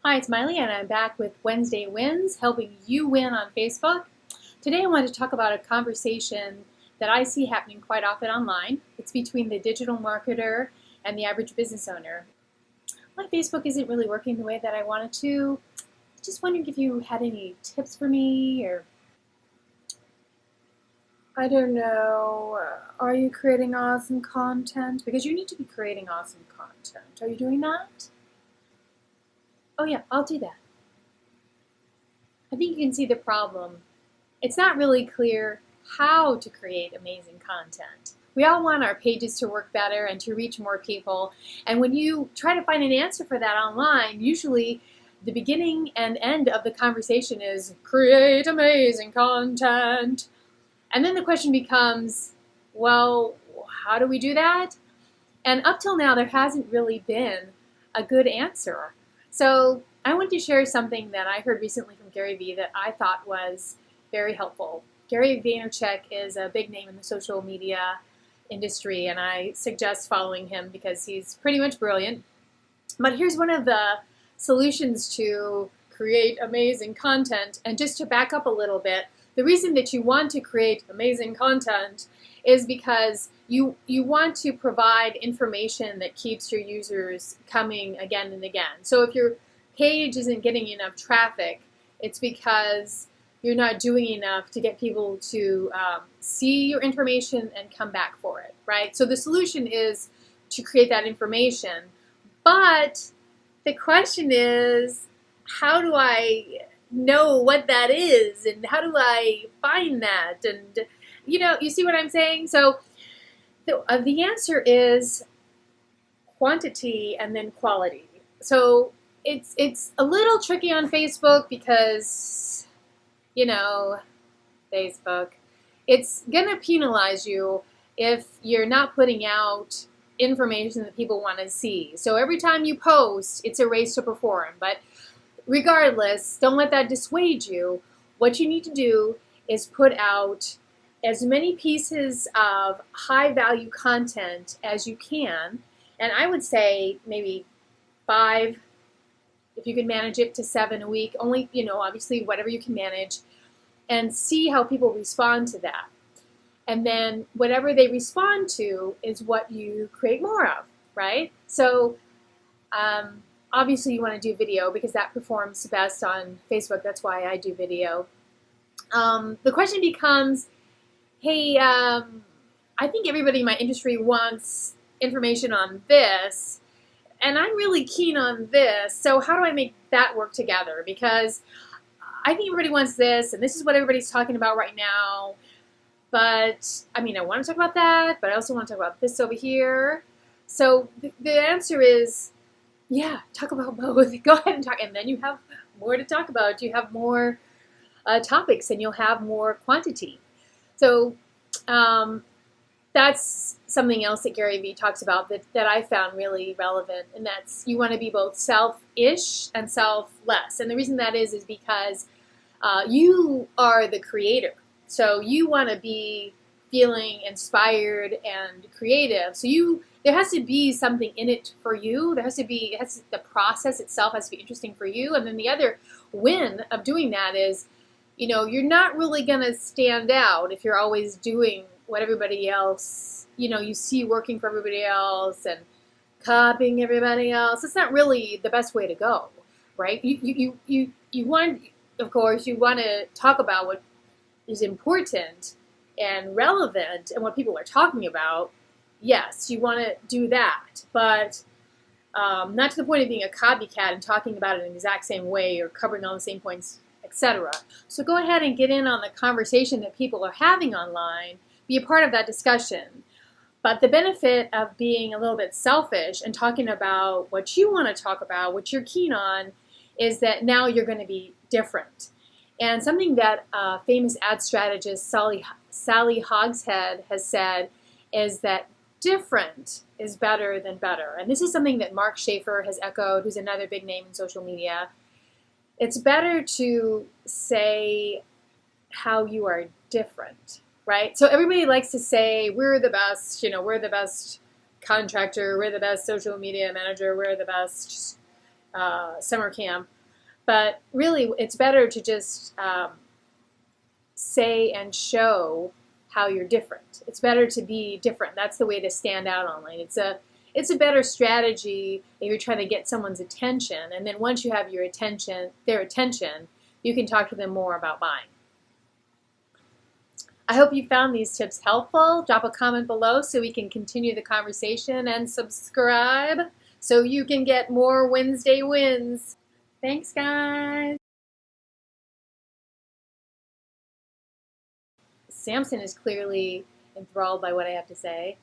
Hi, it's Miley, and I'm back with Wednesday Wins, helping you win on Facebook. Today I want to talk about a conversation that I see happening quite often online. It's between the digital marketer and the average business owner. My Facebook isn't really working the way that I want it to. Just wondering if you had any tips for me, or I don't know, are you creating awesome content? Because you need to be creating awesome content. Are you doing that? Oh yeah, I'll do that. I think you can see the problem. It's not really clear how to create amazing content. We all want our pages to work better and to reach more people. And when you try to find an answer for that online, usually the beginning and end of the conversation is create amazing content. And then the question becomes, well, how do we do that? And up till now, there hasn't really been a good answer. So I want to share something that I heard recently from Gary Vee that I thought was very helpful. Gary Vaynerchuk is a big name in the social media industry, and I suggest following him because he's pretty much brilliant. But here's one of the solutions to create amazing content. And just to back up a little bit, the reason that you want to create amazing content is because you want to provide information that keeps your users coming again and again. So if your page isn't getting enough traffic, it's because you're not doing enough to get people to see your information and come back for it, right? So the solution is to create that information. But the question is, how do I know what that is, and how do I find that? And you see what I'm saying? So the answer is quantity and then quality. So it's a little tricky on Facebook because Facebook, it's gonna penalize you if you're not putting out information that people want to see. So every time you post, it's a race to perform. But regardless, don't let that dissuade you. What you need to do is put out as many pieces of high value content as you can. And I would say maybe 5, if you can manage it, to 7 a week. Only, obviously whatever you can manage, and see how people respond to that. And then whatever they respond to is what you create more of, right? So obviously you want to do video because that performs best on Facebook. That's why I do video. The question becomes, hey, I think everybody in my industry wants information on this, and I'm really keen on this, so how do I make that work together? Because I think everybody wants this, and this is what everybody's talking about right now. But, I want to talk about that, but I also want to talk about this over here. So the answer is, yeah, talk about both. Go ahead and talk, and then you have more to talk about. You have more topics, and you'll have more quantity. So that's something else that Gary Vee talks about that I found really relevant, and that's you want to be both self-ish and selfless. And the reason that is because you are the creator. So you want to be feeling inspired and creative. So there has to be something in it for you. The process itself has to be interesting for you. And then the other win of doing that is, you're not really going to stand out if you're always doing what everybody else, you see working for everybody else and copying everybody else. It's not really the best way to go, right? You want, of course, you want to talk about what is important and relevant and what people are talking about. Yes, you want to do that, but not to the point of being a copycat and talking about it in the exact same way or covering all the same points, etc. So go ahead and get in on the conversation that people are having online. Be a part of that discussion. But the benefit of being a little bit selfish and talking about what you want to talk about, what you're keen on, is that now you're going to be different. And something that famous ad strategist Sally Hogshead has said is that different is better than better. And this is something that Mark Schaefer has echoed, who's another big name in social media. It's better to say how you are different, right? So everybody likes to say, we're the best, we're the best contractor, we're the best social media manager, we're the best summer camp. But really, it's better to just say and show how you're different. It's better to be different. That's the way to stand out online. It's a better strategy if you're trying to get someone's attention. And then once you have their attention, you can talk to them more about buying. I hope you found these tips helpful. Drop a comment below so we can continue the conversation, and subscribe so you can get more Wednesday wins. Thanks, guys. Samson is clearly enthralled by what I have to say.